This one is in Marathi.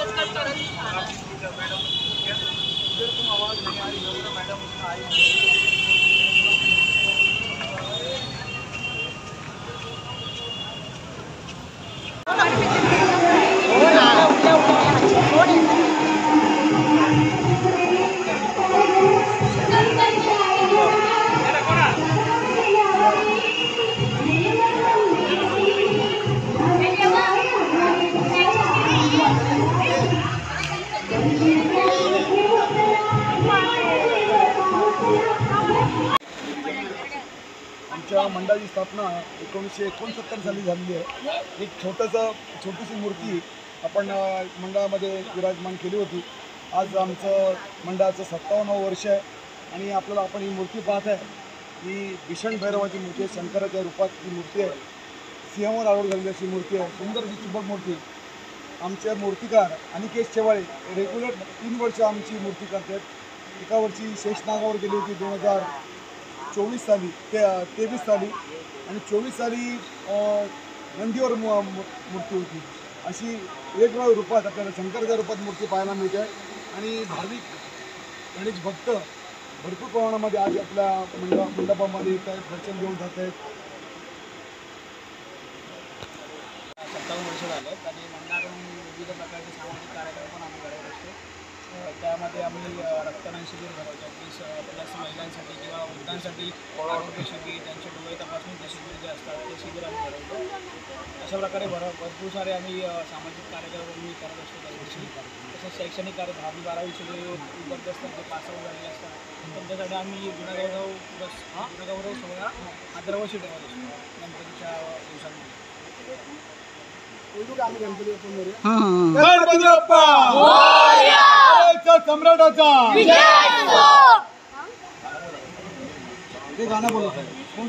सबस्क्राइब करा। आमच्या मंडळाची स्थापना 1969 साली झालेली आहे। एक छोटीशी मूर्ती आपण मंडळामध्ये विराजमान केली होती। आज आमचं मंडळाचं 57वं वर्ष आहे आणि आपल्याला आपण ही मूर्ती पाहत आहे, ही भीषण भैरवाची मूर्ती आहे। शंकराच्या रूपात ही मूर्ती आहे। सिंहावर आरूढ झालेली अशी मूर्ती आहे। सुंदर अशी चुंबक मूर्ती। आमचे मूर्तिकार अनिकेश चेवाळे रेग्युलर 3 वर्ष आमची मूर्ती करतात। एका वर्षी शेषनागावर गेली होती 2024 साली 23 साली आणि 24 साली नंदीवर मूर्ती होती। अशी वेगवेगळ्या रूपात आपल्याला शंकराच्या रूपात मूर्ती पाहायला मिळते आणि भाविक गणेश भक्त भरपूर प्रमाणामध्ये आज आपल्या मंडपामध्ये येत आहेत, दर्शन घेऊन जात आहेत। 57 वर्ष झाले आणि मंडळाकडून विविध प्रकारचे सामाजिक कार्यक्रम पण आम्ही करत असतो। त्यामध्ये आम्ही रक्तदान शिबिर भरवतो, प्लस महिलांसाठी किंवा वृद्धांसाठी आरोग्य शिबिर, त्यांचे डोळे तपासणीचे शिबिर जे असतात ते शिबिर आम्ही भरवतो। अशा प्रकारे भरपूर सारे आम्ही सामाजिक कार्यक्रम आम्ही करत असतो दरवर्षी। तसंच शैक्षणिक कार्य 10वी 12वीचे जे विद्यार्थी असतात ते पासआउट झालेले असतात त्यांच्यासाठी आम्ही गुणगौरव सोहळा हा दरवर्षी ठेवत असतो गणपतीच्या दिवसांमध्ये। आम्ही गणपती बाप्पा सम्राटाचा ते गाणं बोलत आहे।